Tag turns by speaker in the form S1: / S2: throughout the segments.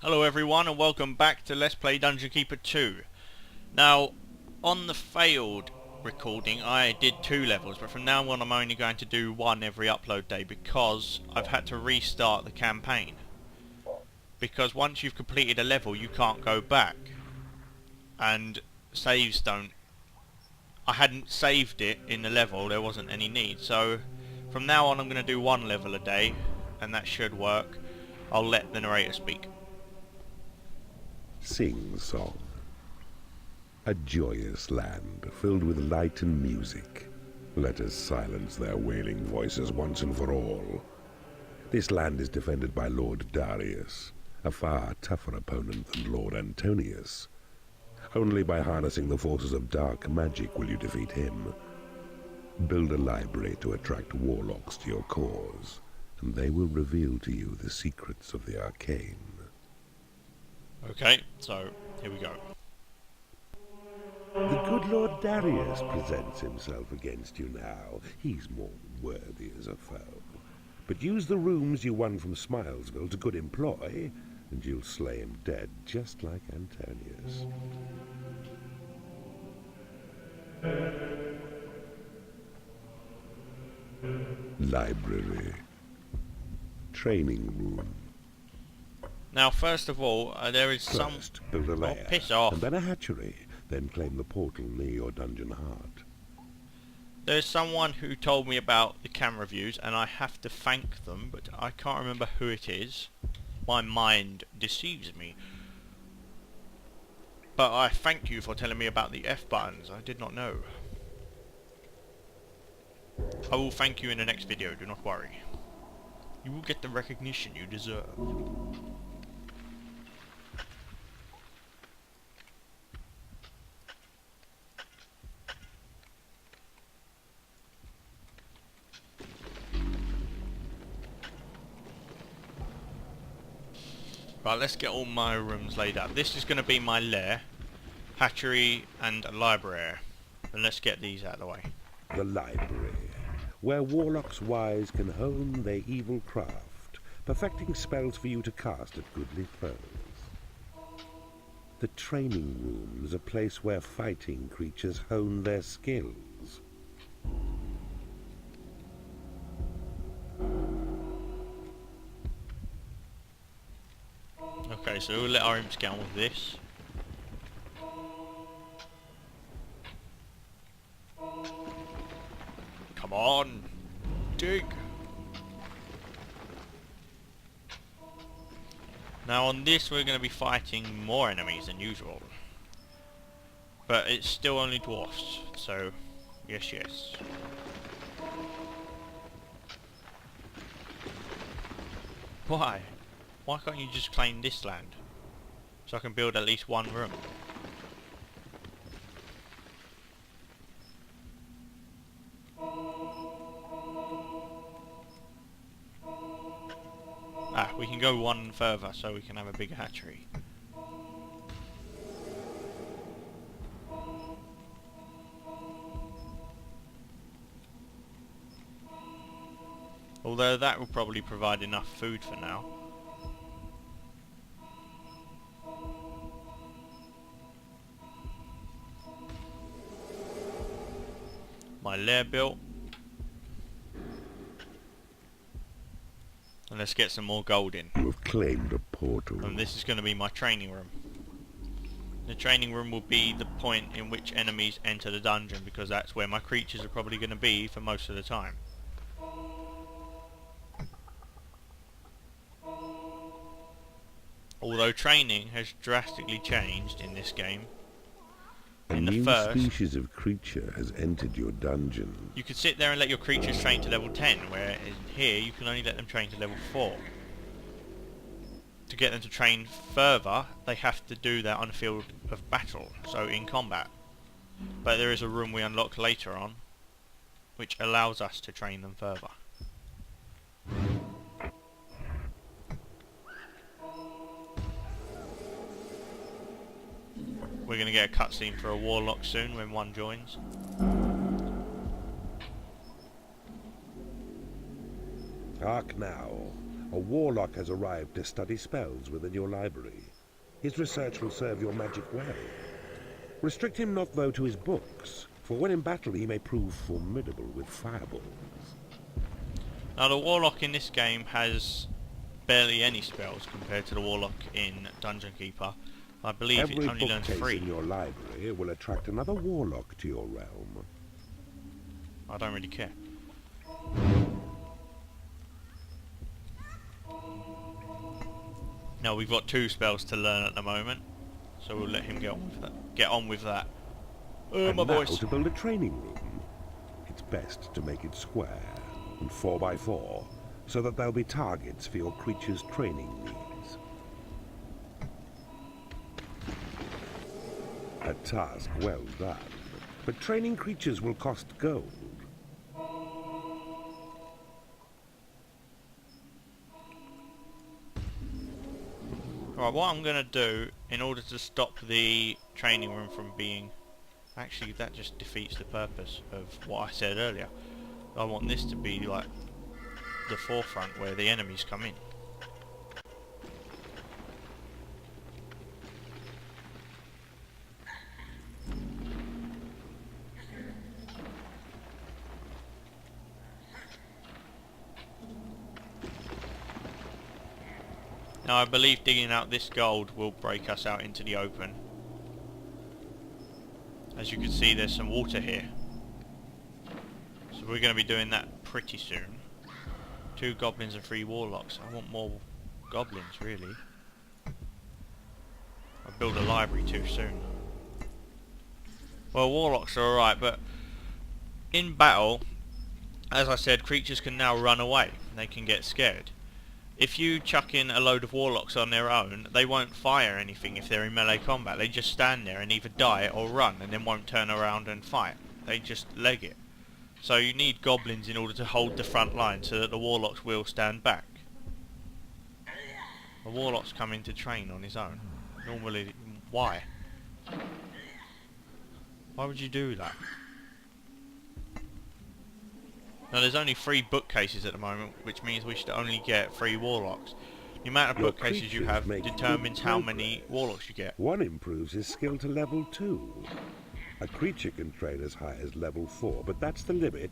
S1: Hello everyone and welcome back to Let's Play Dungeon Keeper 2. Now, on the failed recording I did 2 levels, but from now on I'm only going to do 1 every upload day because I've had to restart the campaign. Because once you've completed a level you can't go back. And saves don't... I hadn't saved it in the level, there wasn't any need. So from now on I'm going to do 1 level a day and that should work. I'll let the narrator speak.
S2: Sing Song. A joyous land filled with light and music. Let us silence their wailing voices once and for all. This land is defended by Lord Darius, a far tougher opponent than Lord Antonius. Only by harnessing the forces of dark magic will you defeat him. Build a library to attract warlocks to your cause, and they will reveal to you the secrets of the arcane.
S1: Okay, so here we go.
S2: The good Lord Darius presents himself against you now. He's more worthy as a foe. But use the rooms you won from Smilesville to good employ, and you'll slay him dead, just like Antonius. Library. Training room.
S1: Now, first of all, there is
S2: First, build a lair,
S1: piss off.
S2: and then a hatchery. Then claim the portal near your dungeon heart.
S1: There's someone who told me about the camera views, and I have to thank them, but I can't remember who it is. My mind deceives me. But I thank you for telling me about the F buttons. I did not know. I will thank you in the next video, do not worry. You will get the recognition you deserve. Right, let's get all my rooms laid out. This is going to be my lair, hatchery and a library. And let's get these out of the way.
S2: The library, where warlocks wise can hone their evil craft, perfecting spells for you to cast at goodly foes. The training room is a place where fighting creatures hone their skills.
S1: Okay, so we'll let our imps get on with this. Come on! Dig! Now on this we're going to be fighting more enemies than usual. But it's still only dwarfs, so yes. Why? Why can't you just claim this land? So I can build at least 1 room. Ah, we can go 1 further so we can have a bigger hatchery. Although that will probably provide enough food for now. My lair built. And let's get some more gold in.
S2: You have claimed a portal.
S1: And this is going to be my training room. The training room will be the point in which enemies enter the dungeon, because that's where my creatures are probably going to be for most of the time. Although training has drastically changed in this game.
S2: A new species of creature has entered your dungeon.
S1: You could sit there and let your creatures train to level 10, where in here you can only let them train to level 4. To get them to train further, they have to do that on the field of battle, so in combat. But there is a room we unlock later on, which allows us to train them further. We're going to get a cutscene for a warlock soon when one joins.
S2: Hark now, A warlock has arrived to study spells within your library. His research will serve your magic well. Restrict him not, though, to his books, for when in battle he may prove formidable with fireballs.
S1: Now the warlock in this game has barely any spells compared to the warlock in Dungeon Keeper. I believe
S2: Every
S1: it only learns
S2: bookcase
S1: 3.
S2: in your library will attract another warlock to your realm.
S1: I don't really care. Now we've got 2 spells to learn at the moment, so we'll let him get on with that.
S2: And
S1: My
S2: now
S1: voice.
S2: to build a training room. It's best to make it square and 4x4, so that there'll be targets for your creature's training needs. A task well done, but training creatures will cost gold.
S1: Alright, what I'm going to do in order to stop the training room from being... Actually, that just defeats the purpose of what I said earlier. I want this to be like the forefront where the enemies come in. Now I believe digging out this gold will break us out into the open. As you can see, there's some water here. So we're going to be doing that pretty soon. 2 goblins and 3 warlocks. I want more goblins, really. I built a library too soon. Well, warlocks are alright, but in battle, as I said, creatures can now run away. They can get scared. If you chuck in a load of warlocks on their own, they won't fire anything if they're in melee combat. They just stand there and either die or run, and then won't turn around and fight. They just leg it. So you need goblins in order to hold the front line so that the warlocks will stand back. A warlock's coming to train on his own. Normally, why? Why would you do that? Now there's only 3 bookcases at the moment, which means we should only get 3 warlocks. The amount of
S2: Your
S1: bookcases you
S2: creatures
S1: have
S2: make
S1: determines
S2: good
S1: how many
S2: progress.
S1: warlocks you get.
S2: One improves his skill to level 2. A creature can train as high as level 4, but that's the limit.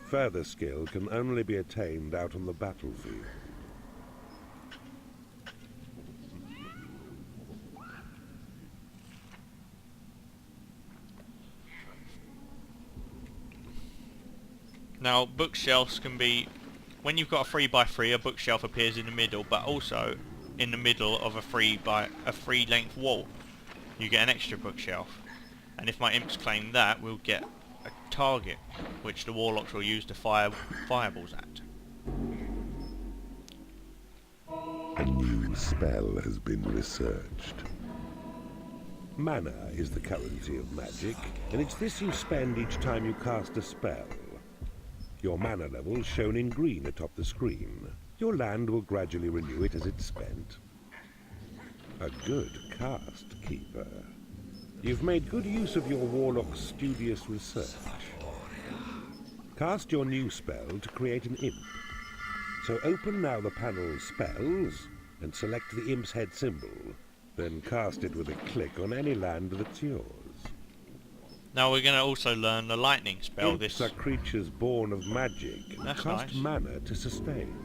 S2: Further skill can only be attained out on the battlefield.
S1: Now bookshelves can be, when you've got a 3x3, a bookshelf appears in the middle, but also in the middle of a 3 length wall. You get an extra bookshelf. And if my imps claim that, we'll get a target, which the warlocks will use to fire fireballs at.
S2: A new spell has been researched. Mana is the currency of magic, and it's this you spend each time you cast a spell. Your mana level is shown in green atop the screen. Your land will gradually renew it as it's spent. A good cast keeper. You've made good use of your warlock's studious research. Cast your new spell to create an imp. So open now the panel Spells and select the imp's head symbol. Then cast it with a click on any land that's yours.
S1: Now we're going to also learn the lightning spell.
S2: Imps are creatures born of magic and
S1: That's
S2: cost
S1: nice.
S2: mana to sustain.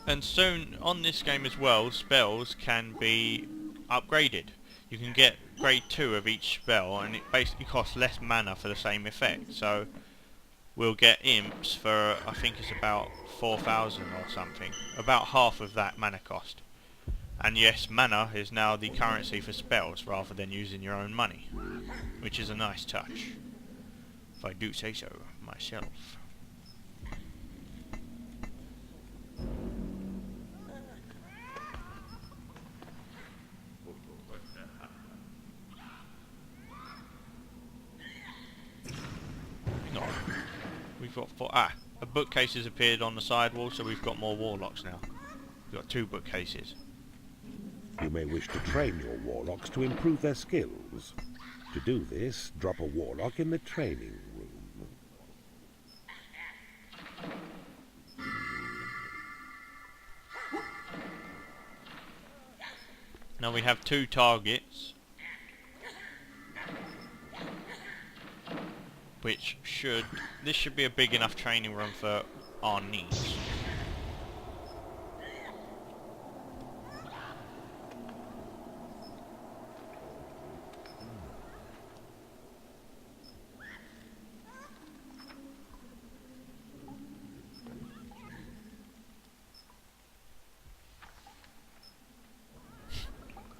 S1: And soon on this game as well, spells can be upgraded. You can get grade 2 of each spell, and it basically costs less mana for the same effect. So we'll get imps for, I think it's about 4,000 or something, about half of that mana cost. And yes, mana is now the currency for spells rather than using your own money, which is a nice touch, if I do say so myself. No, we've got a bookcase has appeared on the side wall, so we've got more warlocks now. We've got 2 bookcases.
S2: You may wish to train your warlocks to improve their skills. To do this, drop a warlock in the training room.
S1: Now we have 2 targets, which this should be a big enough training room for our needs.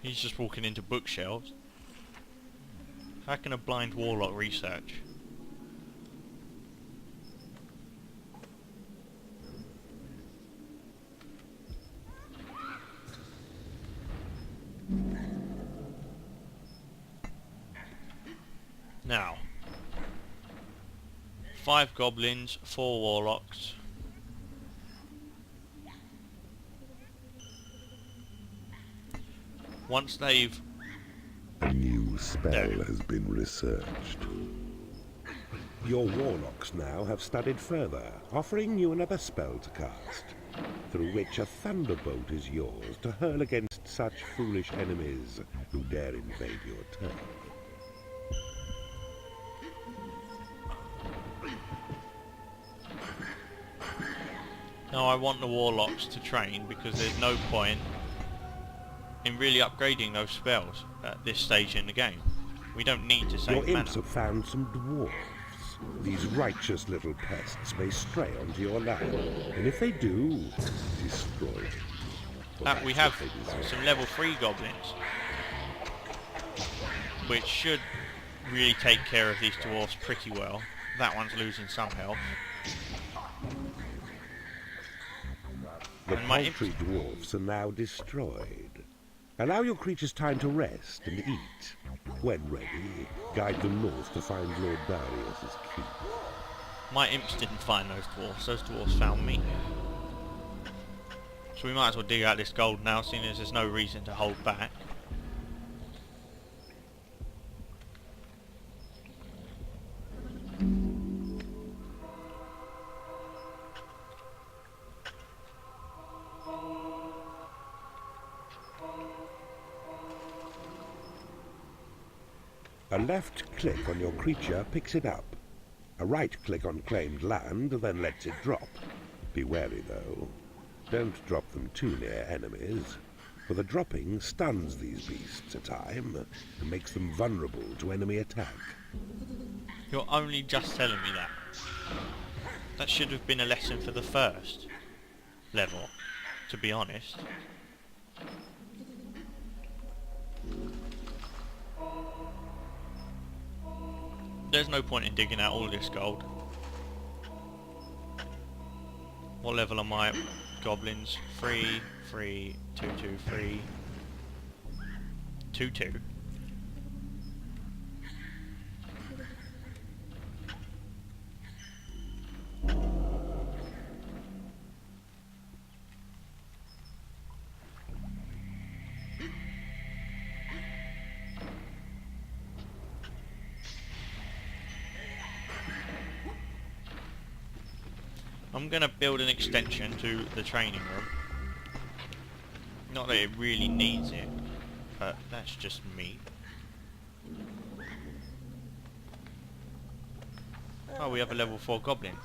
S1: He's just walking into bookshelves. How can a blind warlock research? Now, 5 goblins, 4 warlocks. Once they've...
S2: A new spell has been researched. Your warlocks now have studied further, offering you another spell to cast, through which a thunderbolt is yours to hurl against such foolish enemies who dare invade your turf.
S1: Now I want the warlocks to train because there's no point in really upgrading those spells at this stage in the game. We don't need to save
S2: Your
S1: mana.
S2: imps have found some dwarves. These righteous little pests may stray onto your land, and if they do, destroy them.
S1: We have some level 3 goblins, which should really take care of these dwarves pretty well. That one's losing some health.
S2: The
S1: And my
S2: paltry dwarfs are now destroyed. Allow your creatures time to rest and eat. When ready, guide them north to find Lord Darius's keep.
S1: My imps didn't find those dwarves found me. So we might as well dig out this gold now, seeing as there's no reason to hold back.
S2: A left click on your creature picks it up. A right click on claimed land then lets it drop. Be wary though. Don't drop them too near enemies, for the dropping stuns these beasts a time and makes them vulnerable to enemy attack.
S1: You're only just telling me that. That should have been a lesson for the first level, to be honest. There's no point in digging out all this gold. What level am I? Goblins 3, 3, 2, 2, 3, 2, 2. I'm going to build an extension to the training room. Not that it really needs it, but that's just me. Oh, we have a level 4 goblin.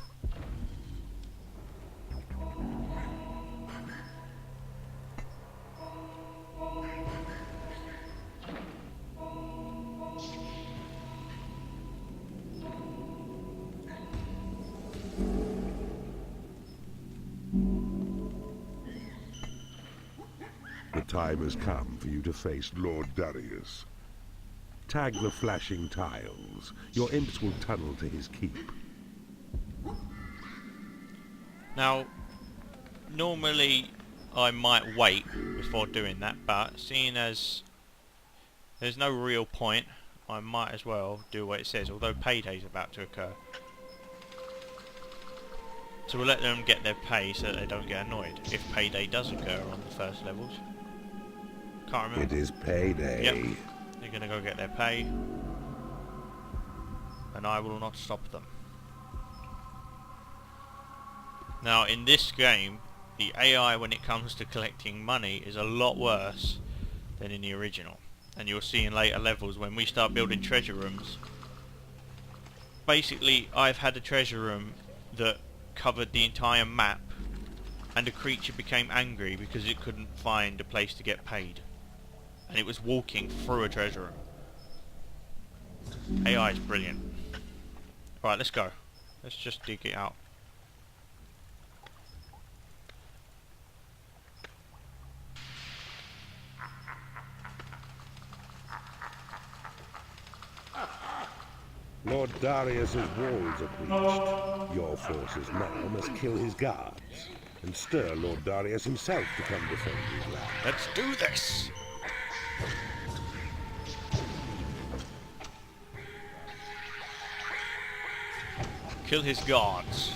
S2: The time has come for you to face Lord Darius. Tag the flashing tiles. Your imps will tunnel to his keep.
S1: Now, normally I might wait before doing that, but seeing as there's no real point, I might as well do what it says, although payday's about to occur. So we'll let them get their pay so that they don't get annoyed if payday does occur on the first levels. Can't remember.
S2: It is payday.
S1: Yep. They're going to go get their pay, and I will not stop them. Now in this game, the AI when it comes to collecting money is a lot worse than in the original. And you'll see in later levels when we start building treasure rooms. Basically, I've had a treasure room that covered the entire map, and a creature became angry because it couldn't find a place to get paid. And it was walking through a treasure room. AI is brilliant. Right, let's go. Let's just dig it out.
S2: Lord Darius's walls are breached. Your forces now must kill his guards and stir Lord Darius himself to come defend his land.
S1: Let's do this! Kill his guards.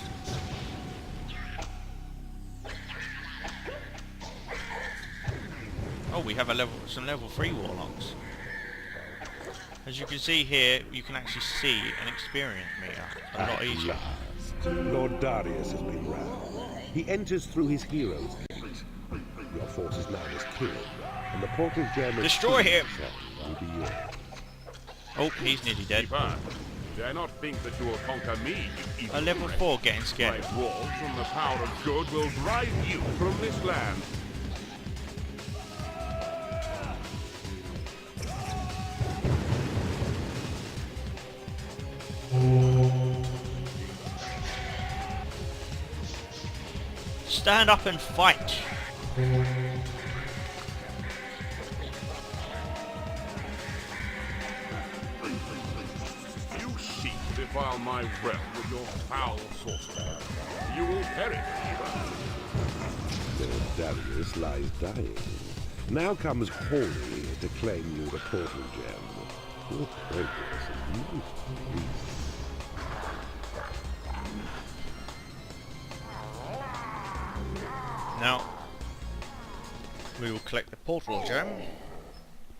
S1: Oh, we have some level 3 warlocks. As you can see here, you can actually see an experience meter a lot easier.
S2: At last, Lord Darius has been roused. He enters through his hero's gate. Your forces now must kill him, and the portal gem
S1: destroy him!
S2: Will be yours.
S1: Oh, he's nearly dead.
S3: Dare not think that you will conquer me, you evil
S1: A level
S3: wretch.
S1: 4 getting scared.
S3: My walls and the power of good will drive you from this land.
S1: Stand up and fight!
S3: You seek to defile my realm with your foul sorcery. You will perish,
S2: Lord Darius lies dying. Now comes Hori to claim you the portal gem. Your progress is nearly
S1: Now, we will collect the portal gem,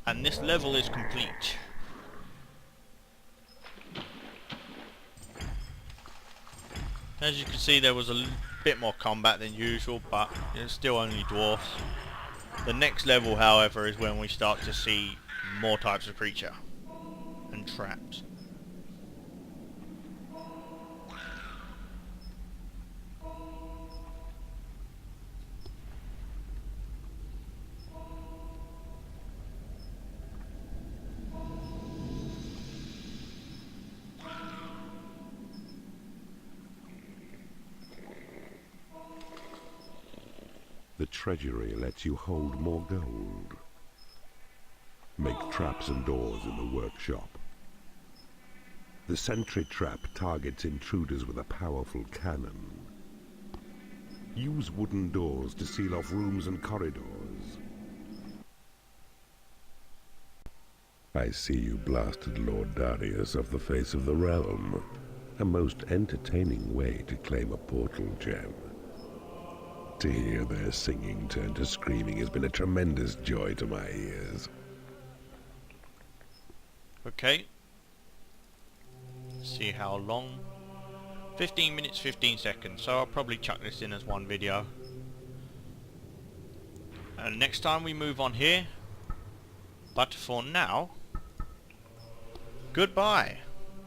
S1: and this level is complete. As you can see, there was a bit more combat than usual, but it's still only dwarfs. The next level, however, is when we start to see more types of creature and traps.
S2: The treasury lets you hold more gold. Make traps and doors in the workshop. The sentry trap targets intruders with a powerful cannon. Use wooden doors to seal off rooms and corridors. I see you blasted Lord Darius off the face of the realm. A most entertaining way to claim a portal gem. To hear their singing turn to screaming has been a tremendous joy to my ears.
S1: Okay. See how long. 15 minutes 15 seconds, so I'll probably chuck this in as one video. And next time we move on here. But for now, goodbye.